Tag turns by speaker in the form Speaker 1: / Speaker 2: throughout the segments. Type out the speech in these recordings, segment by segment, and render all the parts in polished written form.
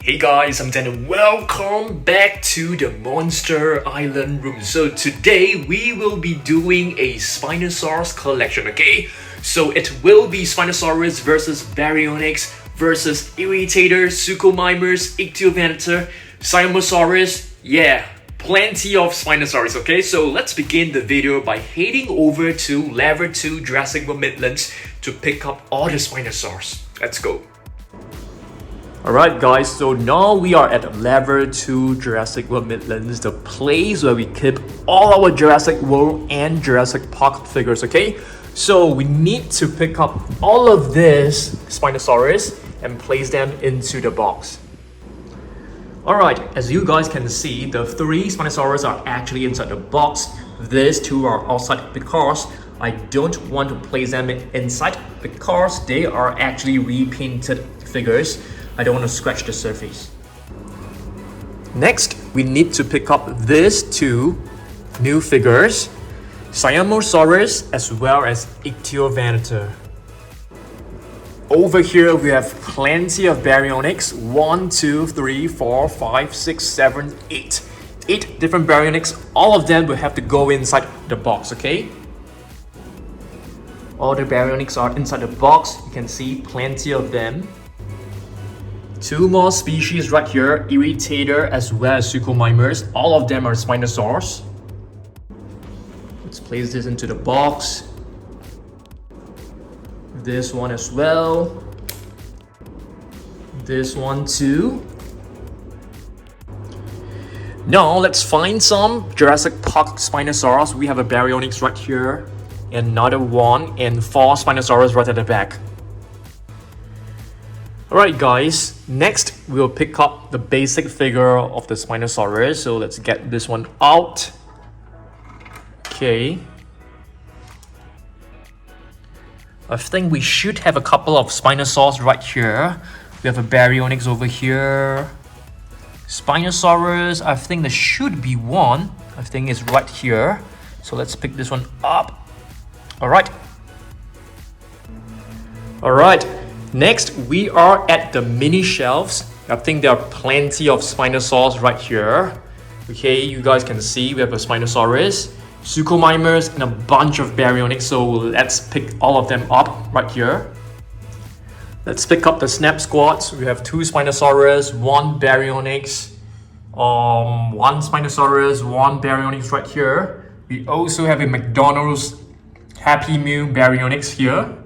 Speaker 1: Hey guys, I'm Dan and welcome back to the Monster Island room. So today we will be doing a Spinosaurus collection, okay? So it will be Spinosaurus versus Baryonyx versus Irritator, Suchomimus, Icthyovenator, Siamosaurus. Yeah, plenty of Spinosaurus, okay? So let's begin the video by heading over to Level 2 Jurassic World Midlands to pick up all the Spinosaurus. Let's go. Alright guys, so now we are at Level 2 Jurassic World Midlands, the place where we keep all our Jurassic World and Jurassic Park figures, okay? So we need to pick up all of this Spinosaurus and place them into the box. Alright, as you guys can see, the 3 Spinosaurus are actually inside the box. These 2 are outside because I don't want to place them inside because they are actually repainted figures. I don't want to scratch the surface. Next, we need to pick up these 2 new figures, Siamosaurus as well as Icthyovenator. Over here, we have plenty of Baryonyx. 1, 2, 3, 4, 5, 6, 7, 8. 8 different Baryonyx. All of them will have to go inside the box, okay? All the Baryonyx are inside the box. You can see plenty of them. 2 more species right here, Irritator as well as Suchomimus. All of them are Spinosaurs. Let's place this into the box. This one as well. This one too. Now let's find some Jurassic Park Spinosaurus. We have a Baryonyx right here, another one, and 4 Spinosaurus right at the back. Alright guys, next we'll pick up the basic figure of the Spinosaurus. So let's get this one out. Okay. I think we should have a couple of Spinosaurus right here. We have a Baryonyx over here. Spinosaurus, I think there should be one. I think it's right here. So let's pick this one up. Alright. Alright. Next, we are at the mini shelves. I think there are plenty of Spinosaurus right here. Okay, you guys can see we have a Spinosaurus, Suchomimus, and a bunch of Baryonyx. So let's pick all of them up right here. Let's pick up the Snap Squads. We have 2 Spinosaurus, 1 Baryonyx, 1 Spinosaurus, 1 Baryonyx right here. We also have a McDonald's Happy Meal Baryonyx here.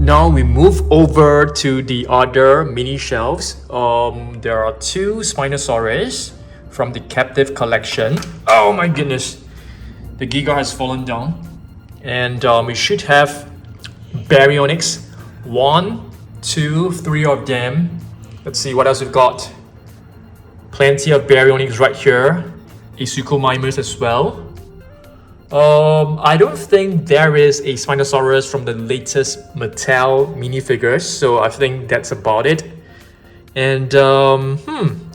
Speaker 1: Now we move over to the other mini shelves. There are 2 Spinosaurus from the captive collection. Oh my goodness, the Giga has fallen down. And we should have Baryonyx. 1, 2, 3 of them. Let's see what else we've got. Plenty of Baryonyx right here. A Suchomimus as well. I don't think there is a Spinosaurus from the latest Mattel minifigures, so I think that's about it. And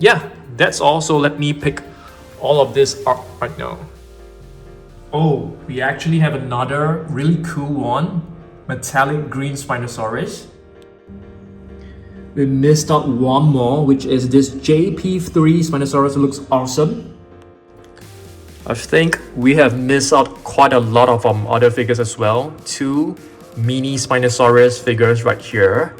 Speaker 1: yeah, that's all. So let me pick all of this up right now. Oh, we actually have another really cool one, metallic green Spinosaurus. We missed out one more, which is this JP3 Spinosaurus. It looks awesome. I think we have missed out quite a lot of other figures as well. 2 mini Spinosaurus figures right here,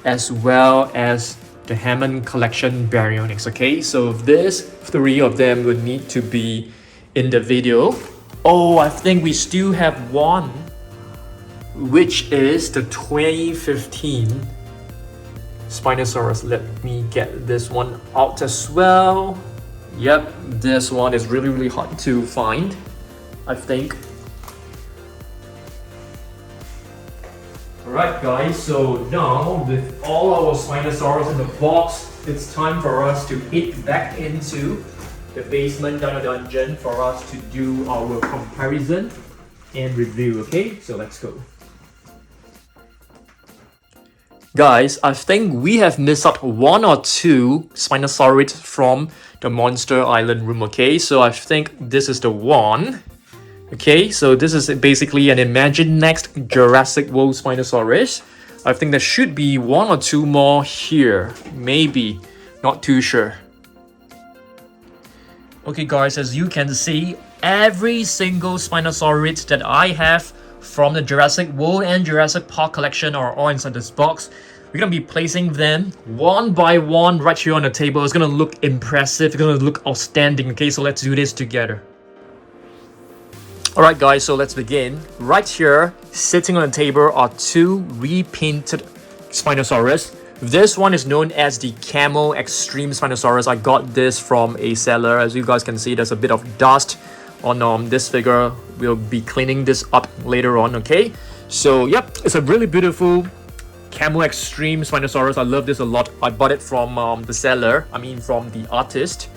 Speaker 1: as well as the Hammond Collection Baryonyx. Okay, so these 3 of them would need to be in the video. Oh, I think we still have one, which is the 2015 Spinosaurus. Let me get this one out as well. Yep, this one is really hard to find, I think. Alright guys, so now with all our Spinosaurus in the box, it's time for us to head back into the basement dino dungeon for us to do our comparison and review, okay? So let's go. Guys, I think we have missed out 1 or 2 Spinosaurids from the Monster Island room, okay? So I think this is the one. Okay, so this is basically an Imagine Next Jurassic World Spinosaurus. I think there should be 1 or 2 more here. Maybe. Not too sure. Okay guys, as you can see, every single Spinosaurus that I have from the Jurassic World and Jurassic Park collection are all inside this box. We're gonna be placing them one by one right here on the table. It's gonna look impressive, it's gonna look outstanding. Okay, so let's do this together. Alright guys, so let's begin. Right here, sitting on the table are 2 repainted Spinosaurus. This one is known as the Camo Extreme Spinosaurus. I got this from a seller. As you guys can see, there's a bit of dust on this figure. We'll be cleaning this up later on, okay? So, yep, it's a really beautiful Camo Extreme Spinosaurus. I love this a lot. I bought it from the seller, from the artist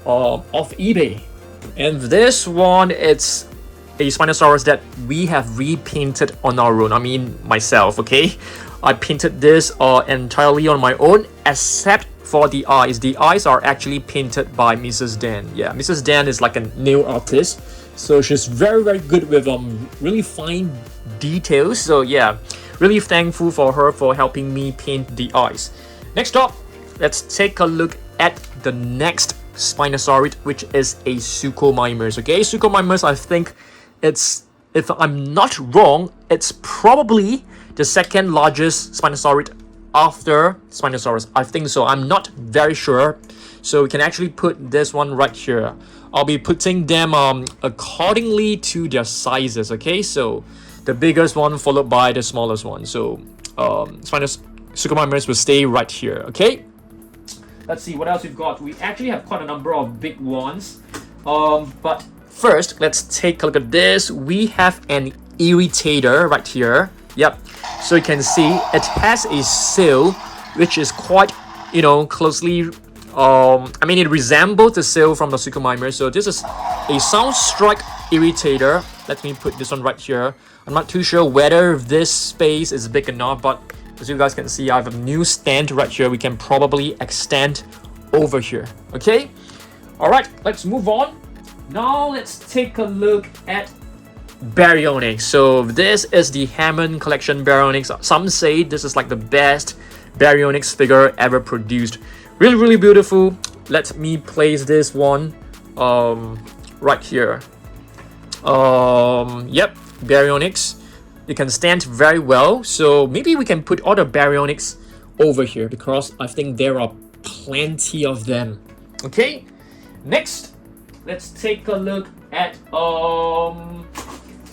Speaker 1: off eBay. And this one, it's a Spinosaurus that we have repainted on our own. Myself, okay? I painted this entirely on my own, except for the eyes. The eyes are actually painted by Mrs. Dan. Yeah, Mrs. Dan is like a nail artist, so she's very, very good with really fine details. So yeah, really thankful for her for helping me paint the eyes. Next up, let's take a look at the next Spinosaurid, which is a Suchomimus. Okay, Suchomimus, I think it's, if I'm not wrong, it's probably the second largest Spinosaurid after Spinosaurus. I think so. I'm not very sure. So we can actually put this one right here. I'll be putting them accordingly to their sizes. Okay, so the biggest one followed by the smallest one. So Suchomimus will stay right here. Okay. Let's see what else we've got. We actually have quite a number of big ones. But first, let's take a look at this. We have an Irritator right here. Yep. So you can see it has a sail, which is quite, closely. It resembles the sail from the Suchomimus. So this is a Soundstrike Irritator. Let me put this one right here. I'm not too sure whether this space is big enough, but as you guys can see, I have a new stand right here. We can probably extend over here. Okay. All right. Let's move on. Now let's take a look at Baryonyx. So this is the Hammond Collection Baryonyx. Some say this is like the best Baryonyx figure ever produced. Really, really beautiful. Let me place this one right here. Yep, Baryonyx. It can stand very well. So maybe we can put all the Baryonyx over here because I think there are plenty of them. Okay, next let's take a look at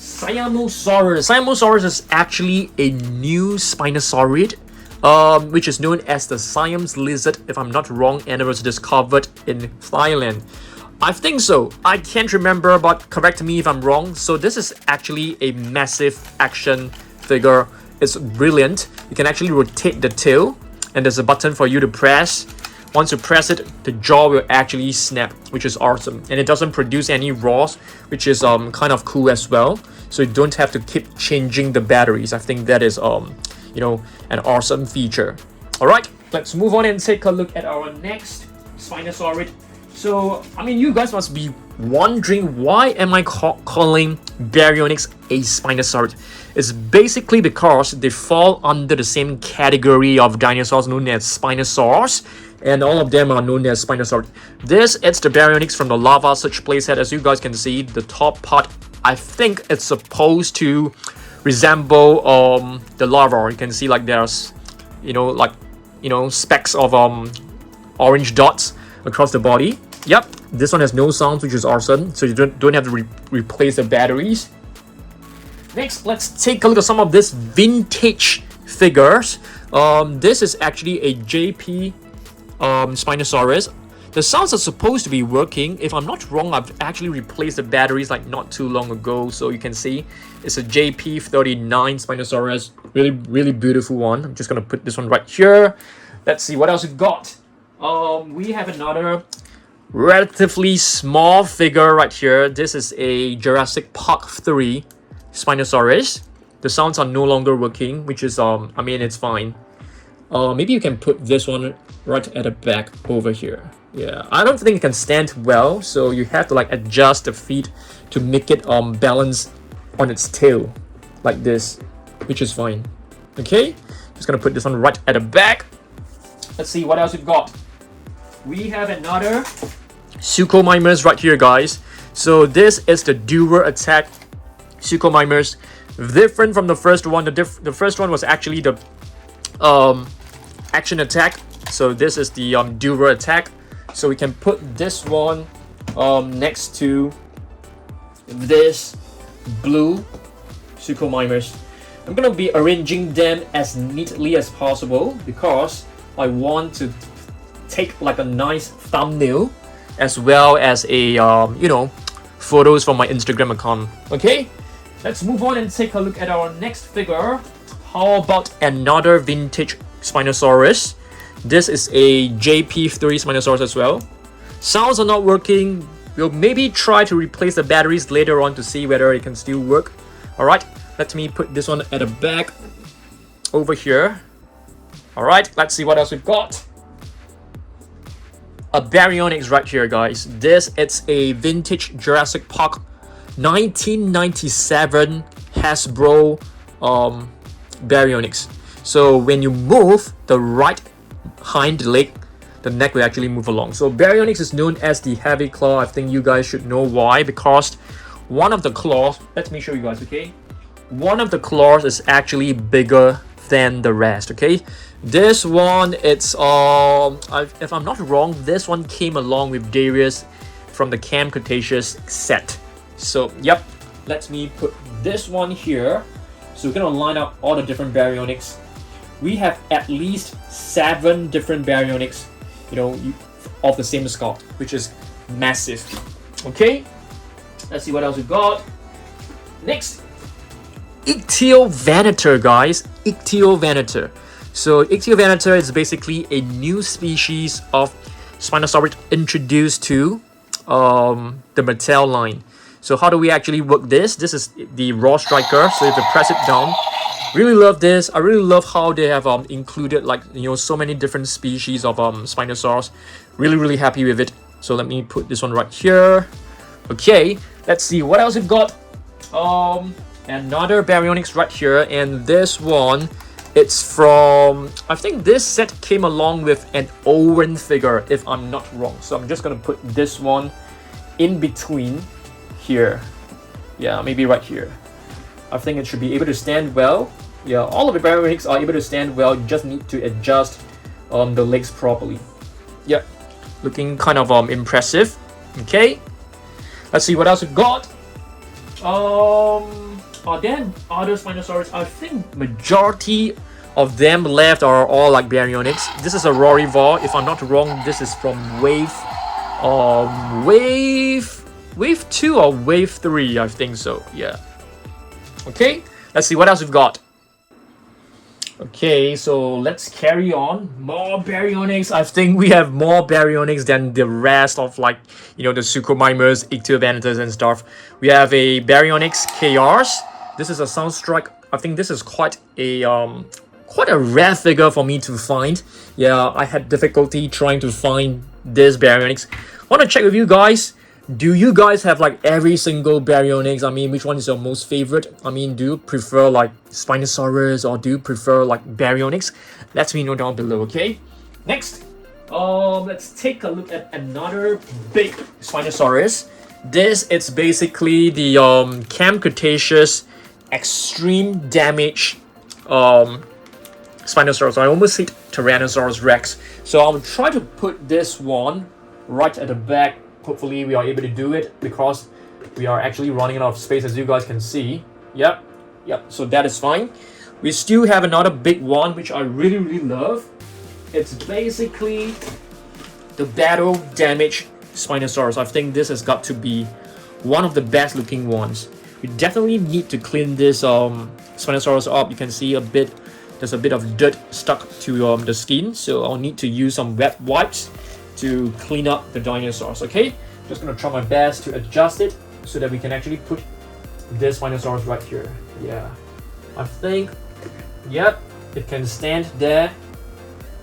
Speaker 1: Siamosaurus. Siamosaurus is actually a new Spinosaurid, which is known as the Siam's lizard, if I'm not wrong, and it was discovered in Thailand. I think so. I can't remember, but correct me if I'm wrong. So this is actually a massive action figure. It's brilliant. You can actually rotate the tail, and there's a button for you to press. Once you press it, the jaw will actually snap, which is awesome. And it doesn't produce any roars, which is kind of cool as well. So you don't have to keep changing the batteries. I think that is an awesome feature. All right, let's move on and take a look at our next Spinosaurid. So, you guys must be wondering, why am I calling Baryonyx a Spinosaurid? It's basically because they fall under the same category of dinosaurs known as Spinosaurus, and all of them are known as Spinosaurus. This is the Baryonyx from the Lava Search playset. As you guys can see, the top part, I think it's supposed to resemble the lava. You can see like there's specks of orange dots across the body. Yep, this one has no sounds, which is awesome. So you don't have to replace the batteries. Next, let's take a look at some of this vintage figures. This is actually a JP Spinosaurus. The sounds are supposed to be working. If I'm not wrong, I've actually replaced the batteries like not too long ago. So you can see it's a JP39 Spinosaurus. Really, really beautiful one. I'm just gonna put this one right here. Let's see what else we've got. We have another relatively small figure right here. This is a Jurassic Park 3 Spinosaurus. The sounds are no longer working, which is it's fine. Maybe you can put this one right at the back over here. Yeah, I don't think it can stand well, so you have to like adjust the feet to make it balance on its tail like this, which is fine. Okay, Just gonna put this one right at the back. Let's see what else we've got. We have another Suchomimus right here, guys. So this is the Dual Attack Suchomimus. Different from the first one. The first one was actually the action attack. So this is the Dual Attack. So we can put this one next to this blue Suchomimus. I'm gonna be arranging them as neatly as possible because I want to take like a nice thumbnail as well as a photos from my Instagram account. Okay, let's move on and take a look at our next figure. How about another vintage Spinosaurus? This is a JP3 Spinosaurus as well. Sounds are not working. We'll maybe try to replace the batteries later on to see whether it can still work. Alright, let me put this one at the back over here. Alright, let's see what else we've got. A Baryonyx right here, guys. This is a vintage Jurassic Park 1997 Hasbro Baryonyx. So when you move the right hind leg, the neck will actually move along. So Baryonyx is known as the heavy claw. I think you guys should know why, because one of the claws, let me show you guys, okay? One of the claws is actually bigger than the rest, okay? This one, it's if I'm not wrong, this one came along with Darius from the Camp Cretaceous set. So yep, let me put this one here. So we're gonna line up all the different Baryonyx. We have at least 7 different Baryonyx, of the same sculpt, which is massive. Okay, let's see what else we got. Next, Icthyovenator, guys. Icthyovenator. So Icthyovenator is basically a new species of Spinosaurus introduced to the Mattel line. So how do we actually work this? This is the raw striker. So you have to press it down. Really love this. I really love how they have included so many different species of Spinosaurus. Really happy with it. So let me put this one right here. Okay, let's see what else we've got. Another Baryonyx right here, and this one, it's from, I think this set came along with an Owen figure, if I'm not wrong. So I'm just gonna put this one in between here. Yeah, maybe right here. I think it should be able to stand well. Yeah, all of the Baryonyx are able to stand well. You just need to adjust the legs properly. Yep, looking kind of impressive. Okay, let's see what else we've got. Are there other Spinosaurus? I think majority of them left are all like Baryonyx. This is a Rorivore. If I'm not wrong, this is from wave 2 or wave 3, I think so. Yeah. Okay, let's see what else we've got. Okay, so let's carry on. More Baryonyx. I think we have more Baryonyx than the rest of the Suchomimus, Icthyovenators and stuff. We have a Baryonyx KRs. This is a Soundstrike. I think this is quite a rare figure for me to find. Yeah, I had difficulty trying to find this Baryonyx. I want to check with you guys. Do you guys have every single Baryonyx? I mean, which one is your most favorite? I mean, do you prefer Spinosaurus or do you prefer Baryonyx? Let me know down below, okay? Next, let's take a look at another big Spinosaurus. This is basically the Camp Cretaceous extreme damage Spinosaurus. I almost hit Tyrannosaurus Rex. So I'll try to put this one right at the back. Hopefully we are able to do it because we are actually running out of space, as you guys can see. Yep, so that is fine. We still have another big one which I really love. It's basically the battle damage Spinosaurus. I think this has got to be one of the best looking ones. We definitely need to clean this Spinosaurus up. You can see there's a bit of dirt stuck to the skin, so I'll need to use some wet wipes to clean up the dinosaurs. Okay, just gonna try my best to adjust it so that we can actually put this Spinosaurus right here. Yeah, I think, yep, it can stand there,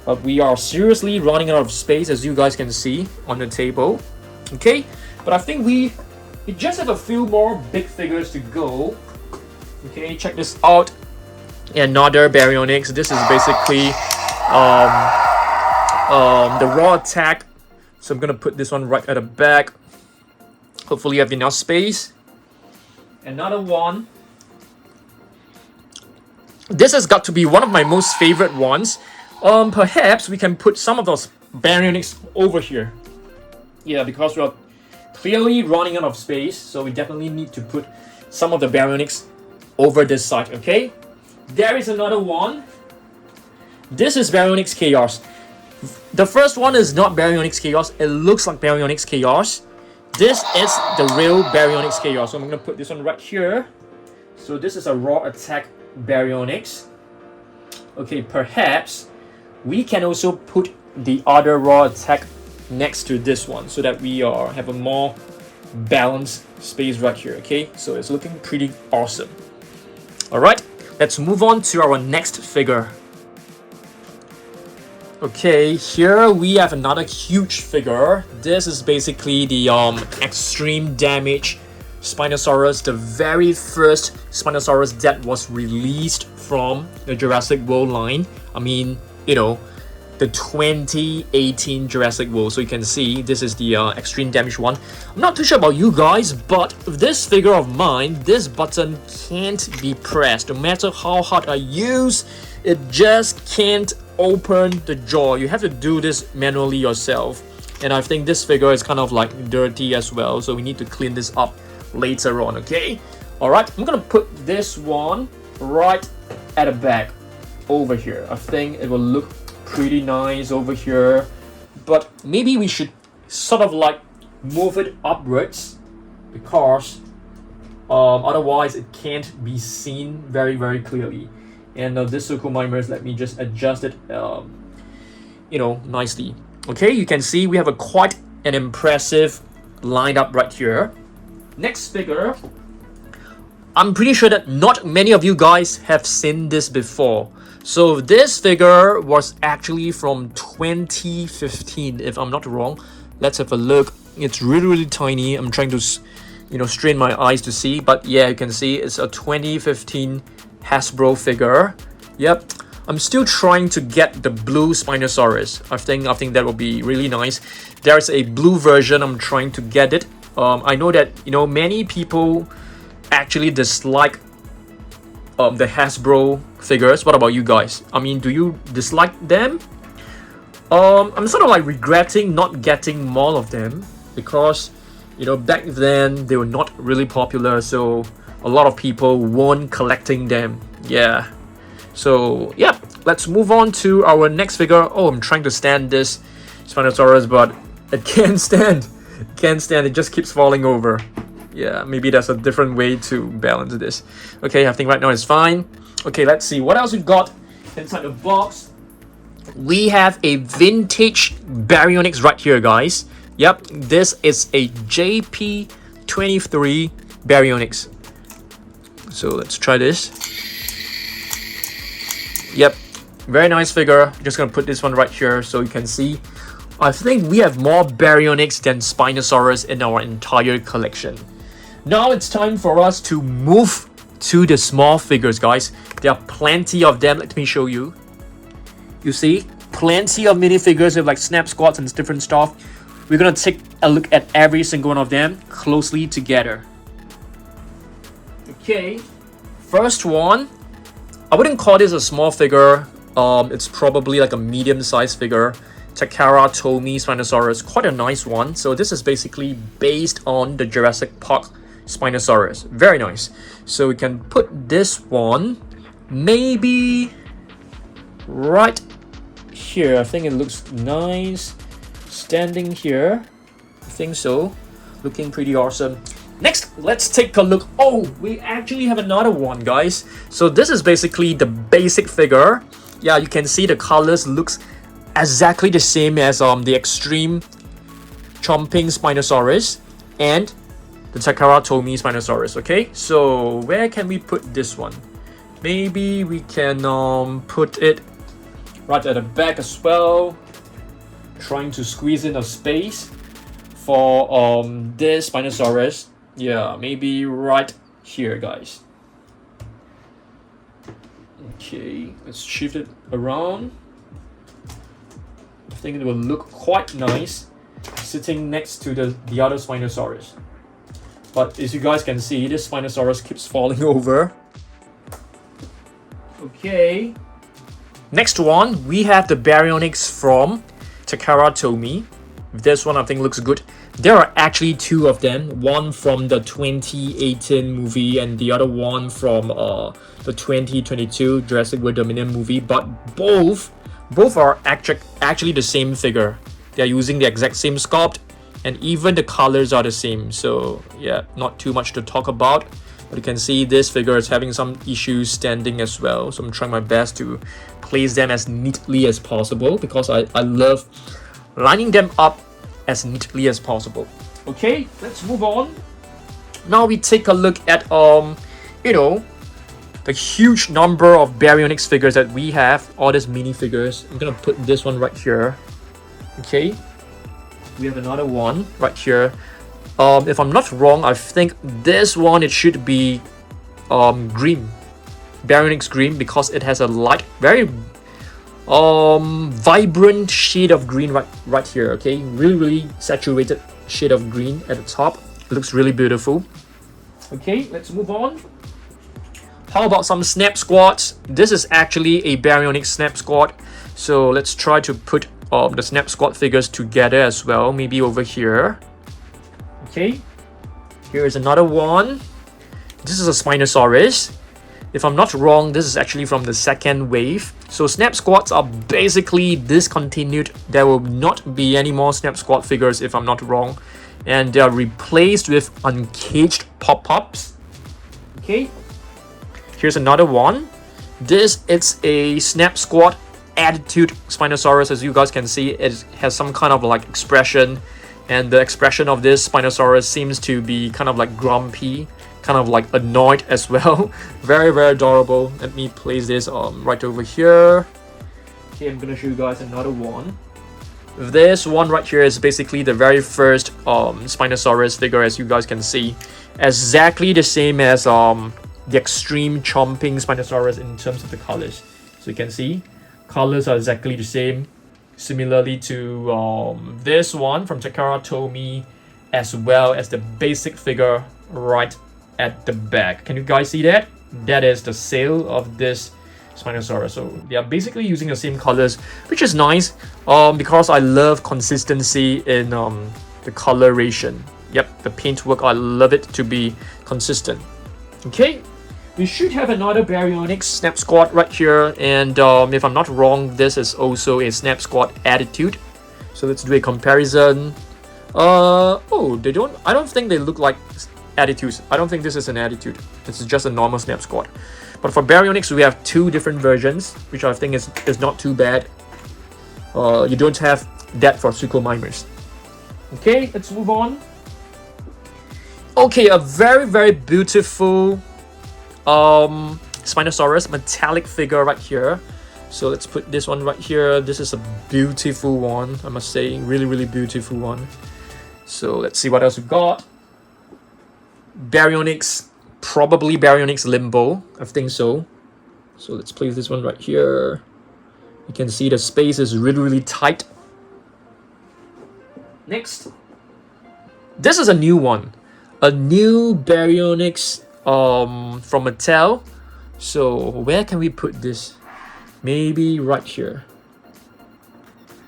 Speaker 1: but we are seriously running out of space, as you guys can see on the table. Okay, but I think we just have a few more big figures to go. Okay, check this out. Another Baryonyx. This is basically the raw attack. So I'm gonna put this one right at the back. Hopefully you have enough space. Another one. This has got to be one of my most favorite ones. Perhaps we can put some of those Baryonyx over here. Yeah, because we're clearly running out of space, so we definitely need to put some of the Baryonyx over this side, okay? There is another one. This is Baryonyx Chaos. The first one is not Baryonyx Chaos. It looks like Baryonyx Chaos. This is the real Baryonyx Chaos. So I'm going to put this one right here. So this is a raw attack Baryonyx. Okay, perhaps we can also put the other raw attack next to this one so that we have a more balanced space right here. Okay, so it's looking pretty awesome. All right, let's move on to our next figure. Okay, here we have another huge figure. This is basically the extreme damage Spinosaurus, the very first Spinosaurus that was released from the Jurassic World line. I mean, you know, the 2018 Jurassic World. So you can see this is the extreme damage one. I'm not too sure about you guys, but this figure of mine, this button can't be pressed. No matter how hard I use, it just can't open the jaw. You have to do this manually yourself. And I think this figure is kind of like dirty as well. So we need to clean this up later on, okay? Alright, I'm gonna put this one right at the back over here. I think it will look pretty nice over here, but maybe we should sort of like move it upwards because otherwise it can't be seen very clearly. And this Suchomimus, let me just adjust it you know, nicely. Okay, you can see we have quite an impressive lineup right here. Next figure, I'm pretty sure that not many of you guys have seen this before. So this figure was actually from 2015, if I'm not wrong. Let's have a look. It's really tiny. I'm trying to, you know, strain my eyes to see, but yeah, you can see it's a 2015 Hasbro figure. Yep. I'm still trying to get the blue Spinosaurus. I think that will be really nice. There's a blue version. I'm trying to get it. I know that, you know, many people actually dislike the Hasbro figures. What about you guys? I mean, do you dislike them? I'm sort of like regretting not getting more of them because, you know, back then they were not really popular, so a lot of people weren't collecting them. Yeah. So yeah, let's move on to our next figure. Oh, I'm trying to stand this Spinosaurus, but it can't stand. It can't stand. It just keeps falling over. Yeah, maybe there's a different way to balance this. Okay, I think right now it's fine. Okay, let's see what else we've got inside the box. We have a vintage Baryonyx right here, guys. Yep, this is a JP23 Baryonyx. So let's try this. Yep, very nice figure. Just gonna put this one right here so you can see. I think we have more Baryonyx than Spinosaurus in our entire collection. Now it's time for us to move to the small figures, guys. There are plenty of them. Let me show you. You see, plenty of minifigures with like snap squats and different stuff. We're gonna take a look at every single one of them closely together. Okay, first one. I wouldn't call this a small figure. It's probably like a medium-sized figure. Takara Tomy Spinosaurus, quite a nice one. So this is basically based on the Jurassic Park Spinosaurus. Very nice. So we can put this one maybe right here. I think it looks nice standing here. I think so. Looking pretty awesome. Next, let's take a look. Oh, we actually have another one, guys. So this is basically the basic figure. Yeah, you can see the colors looks exactly the same as the extreme chomping Spinosaurus and the Takara Tomy Spinosaurus. Okay, so where can we put this one? Maybe we can put it right at the back as well. Trying to squeeze in a space for this Spinosaurus. Yeah, maybe right here, guys. Okay, let's shift it around. I think it will look quite nice sitting next to the other Spinosaurus. But as you guys can see, this Spinosaurus keeps falling over. Okay. Next one, we have the Baryonyx from Takara Tomy. This one I think looks good. There are actually two of them. One from the 2018 movie and the other one from the 2022 Jurassic World Dominion movie. But both are actually the same figure. They are using the exact same sculpt, and even the colors are the same. So yeah, not too much to talk about. But you can see this figure is having some issues standing as well. So I'm trying my best to place them as neatly as possible because I love lining them up as neatly as possible. Okay, let's move on. Now we take a look at you know, the huge number of Baryonyx figures that we have, all these mini figures. I'm gonna put this one right here. Okay, we have another one right here. If I'm not wrong, I think this one, it should be green, Baryonyx green, because it has a light, very vibrant shade of green right here. Okay, really saturated shade of green at the top. It looks really beautiful. Okay, let's move on. How about some snap squads? This is actually a Baryonyx snap squad, so let's try to put the snap squad figures together as well, maybe over here. Okay, here is another one. This is a Spinosaurus. If I'm not wrong, this is actually from the second wave. So snap squads are basically discontinued. There will not be any more snap squad figures if I'm not wrong. And they are replaced with uncaged pop-ups. Okay, here's another one. This is a snap squad attitude Spinosaurus. As you guys can see, it has some kind of like expression. And the expression of this Spinosaurus seems to be kind of like grumpy, kind of like annoyed as well. Very adorable. Let me place this right over here. Okay, I'm gonna show you guys another one. This one right here is basically the very first Spinosaurus figure, as you guys can see. Exactly the same as the extreme chomping Spinosaurus in terms of the colors. So you can see, colors are exactly the same. Similarly to this one from Takara Tomy, as well as the basic figure right at the back. Can you guys see that? That is the sail of this Spinosaurus. So they are basically using the same colors, which is nice because I love consistency in the coloration. Yep, the paintwork, I love it to be consistent. Okay, we should have another Baryonyx snap squad right here, and if I'm not wrong, this is also a snap squad attitude. So let's do a comparison. Oh, I don't think they look like attitudes. I don't think this is an attitude. This is just a normal snap squad. But for Baryonyx, we have two different versions, which I think is not too bad. You don't have that for Suchomimus. Okay, let's move on. Okay, a very beautiful Spinosaurus metallic figure right here. So let's put this one right here. This is a beautiful one, I must say. Really beautiful one. So let's see what else we got. Baryonyx, probably Baryonyx Limbo, I think so. So let's place this one right here. You can see the space is really tight. Next, this is a new one, a new Baryonyx from Mattel. So where can we put this? Maybe right here.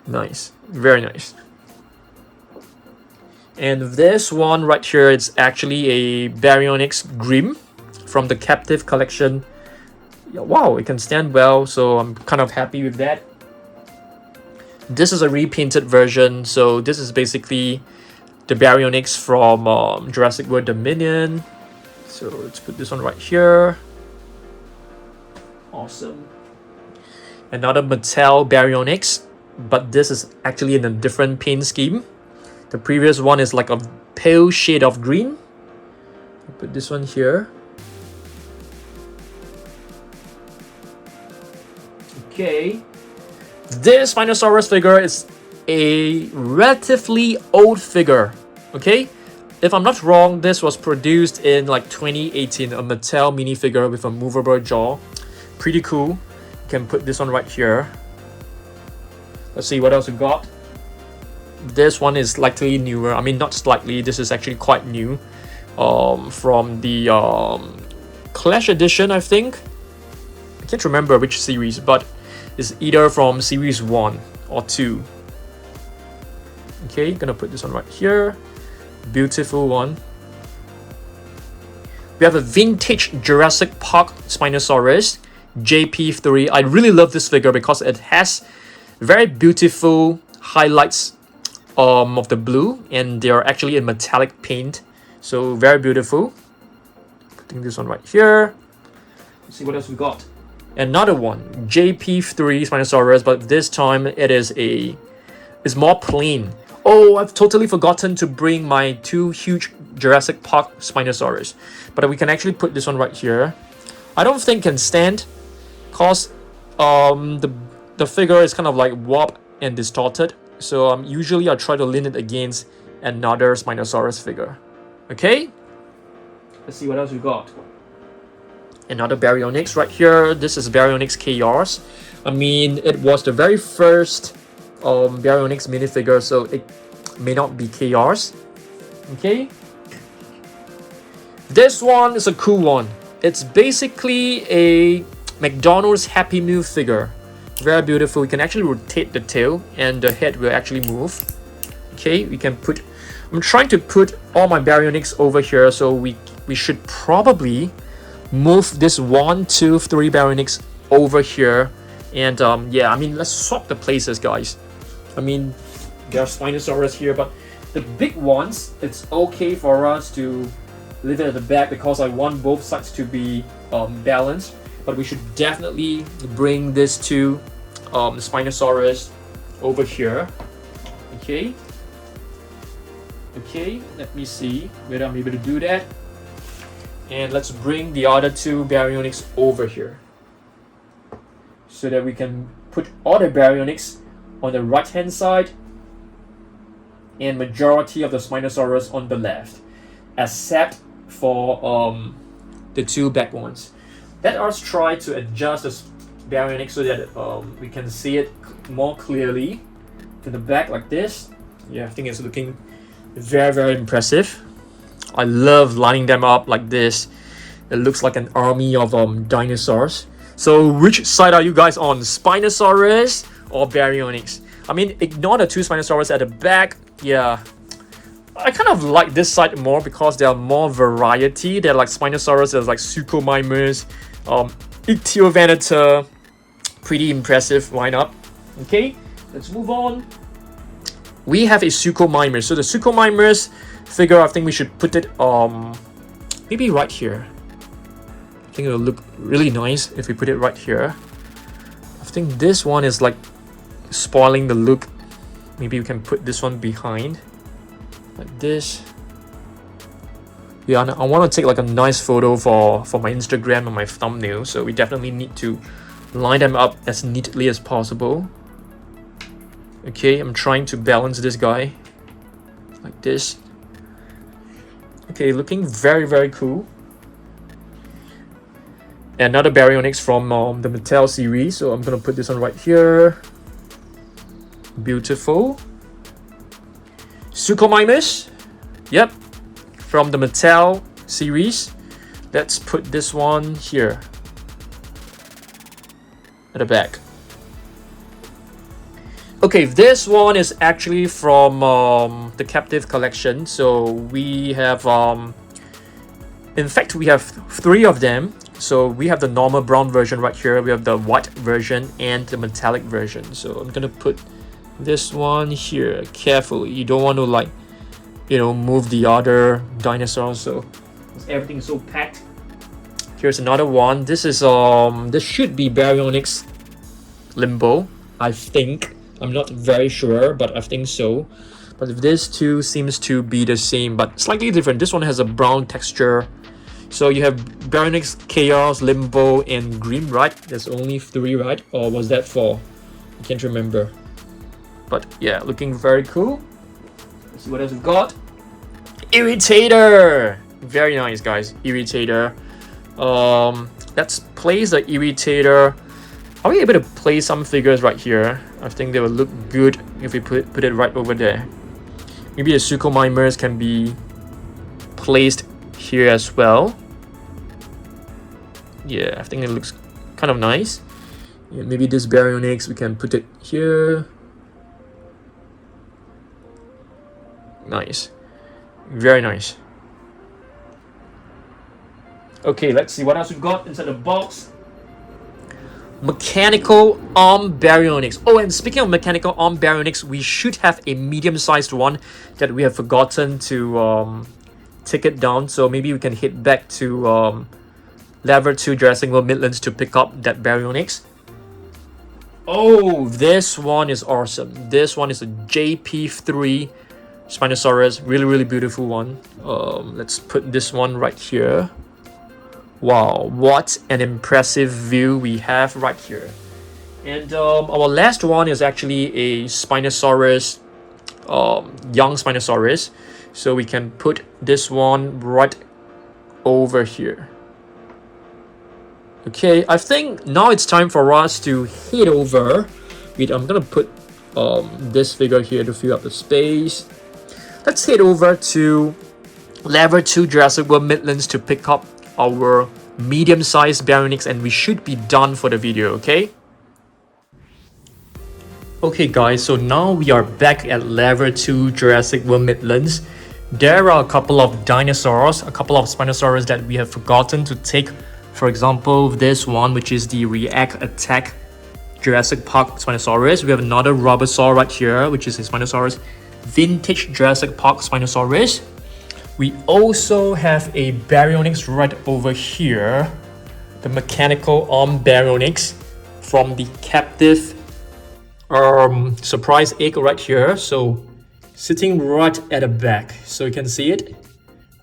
Speaker 1: Nice, very nice. And this one right here, it's actually a Baryonyx Grim from the Captive Collection. Wow, it can stand well, so I'm kind of happy with that. This is a repainted version, so this is basically the Baryonyx from Jurassic World Dominion. So let's put this one right here. Awesome. Another Mattel Baryonyx, but this is actually in a different paint scheme. The previous one is like a pale shade of green. I'll put this one here. Okay. This Spinosaurus figure is a relatively old figure. Okay? If I'm not wrong, this was produced in like 2018, a Mattel minifigure with a movable jaw. pretty cool. You can put this one right here. Let's see what else we got. This one is slightly newer. I mean, not slightly, this is actually quite new. From the Clash edition, I think. I can't remember which series, but it's either from series 1 or 2. Okay, gonna put this one right here. Beautiful one. We have a vintage Jurassic Park Spinosaurus, JP3. I really love this figure because it has very beautiful highlights of the blue, and they are actually in metallic paint. So very beautiful. Putting this one right here. Let's see what else we got. Another one, JP3 Spinosaurus, but this time it's more plain. Oh, I've totally forgotten to bring my 2 huge Jurassic Park Spinosaurus, but we can actually put this one right here. I don't think can stand, cause the figure is kind of like warped and distorted. So usually I try to lean it against another Spinosaurus figure. Okay, let's see what else we got. Another Baryonyx right here. This is Baryonyx Chaos. I mean, it was the very first Baryonyx minifigure, so it may not be Chaos. Okay, this one is a cool one. It's basically a McDonald's Happy Meal figure. Very beautiful. You can actually rotate the tail and the head will actually move. Okay, we can put, I'm trying to put all my Baryonyx over here, so we should probably move this 1, 2, 3 Baryonyx over here. And yeah, I mean, let's swap the places, guys. I mean, there are Spinosaurus here, but the big ones, it's okay for us to leave it at the back because I want both sides to be balanced. But we should definitely bring this to Spinosaurus over here. Okay. Okay, let me see whether I'm able to do that. And let's bring the other 2 Baryonyx over here, so that we can put all the Baryonyx on the right hand side and majority of the Spinosaurus on the left, except for the 2 back ones. Let us try to adjust the Baryonyx so that we can see it more clearly to the back like this. Yeah, I think it's looking very impressive. I love lining them up like this. It looks like an army of dinosaurs. So which side are you guys on, Spinosaurus or Baryonyx? I mean, ignore the 2 Spinosaurus at the back. Yeah, I kind of like this side more because there are more variety. They're like Spinosaurus, there's like Suchomimus, Icthyovenator. Pretty impressive lineup. Okay, let's move on. We have a Suchomimus. So the Suchomimus figure, I think we should put it maybe right here. I think it'll look really nice if we put it right here. I think this one is like spoiling the look. Maybe we can put this one behind like this. Yeah, I want to take like a nice photo for my Instagram and my thumbnail, so we definitely need to line them up as neatly as possible. Okay, I'm trying to balance this guy like this. Okay, looking very cool. Another Baryonyx from the Mattel series, so I'm gonna put this one right here. Beautiful. Suchomimus, yep, from the Mattel series. Let's put this one here at the back. Okay, this one is actually from the captive collection. So we have in fact we have 3 of them. So we have the normal brown version right here, we have the white version and the metallic version. So I'm gonna put this one here carefully. You don't want to, like, you know, move the other dinosaurs, so everything is so packed. Here's another one. This is this should be Baryonyx Limbo, I think. I'm not very sure, but I think so. But this two seems to be the same, but slightly different. This one has a brown texture. So you have Baryonyx, Chaos, Limbo, and Green, right? There's only 3, right? Or was that 4? I can't remember. But yeah, looking very cool. Let's see what else we've got. Irritator! Very nice, guys. Irritator. Let's place the Irritator. Are we able to place some figures right here? I think they will look good if we put it right over there. Maybe the Suchomimus can be placed here as well. Yeah, I think it looks kind of nice. Yeah, maybe this Baryonyx, we can put it here. Nice. Very nice. Okay, let's see what else we've got inside the box. Mechanical arm Baryonyx. Oh, and speaking of mechanical arm Baryonyx, we should have a medium-sized one that we have forgotten to take it down. So maybe we can head back to Level 2 Jurassic World Midlands to pick up that Baryonyx. Oh, this one is awesome. This one is a JP3 Spinosaurus. Really beautiful one. Let's put this one right here. Wow, what an impressive view we have right here. And our last one is actually a Spinosaurus, young Spinosaurus. So we can put this one right over here. Okay, I think now it's time for us to head over. Wait, I'm gonna put this figure here to fill up the space. Let's head over to Level 2 Jurassic World Midlands to pick up our medium-sized Baryonyx, and we should be done for the video, okay? Okay guys, so now we are back at Level 2 Jurassic World Midlands. There are a couple of dinosaurs, a couple of Spinosaurus that we have forgotten to take. For example, this one, which is the React Attack Jurassic Park Spinosaurus. We have another Robosaur right here, which is a Spinosaurus Vintage Jurassic Park Spinosaurus. We also have a Baryonyx right over here, the mechanical arm Baryonyx from the captive surprise egg right here. So sitting right at the back, so you can see it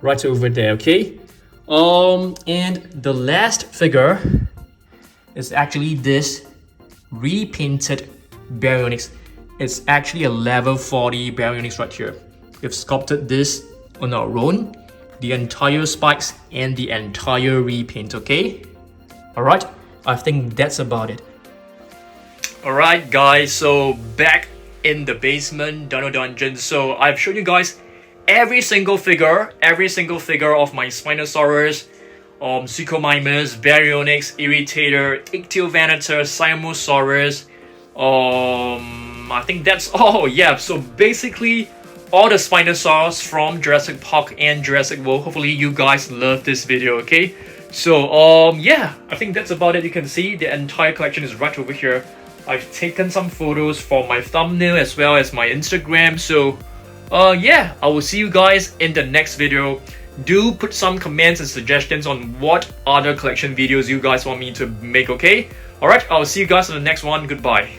Speaker 1: right over there. Okay, and the last figure is actually this repainted Baryonyx. It's actually a level 40 Baryonyx right here. We've sculpted this on our own, the entire spikes and the entire repaint, okay? Alright, I think that's about it. Alright guys, so back in the basement Dino Dungeon. So I've shown you guys every single figure of my Spinosaurus, Suchomimus, Baryonyx, Irritator, Icthyovenator, Siamosaurus. I think that's all. Yeah, so basically all the Spinosaurus from Jurassic Park and Jurassic World. Hopefully you guys love this video, okay? So yeah, I think that's about it. You can see the entire collection is right over here. I've taken some photos for my thumbnail as well as my Instagram. So yeah, I will see you guys in the next video. Do put some comments and suggestions on what other collection videos you guys want me to make, okay? Alright, I'll see you guys in the next one. Goodbye.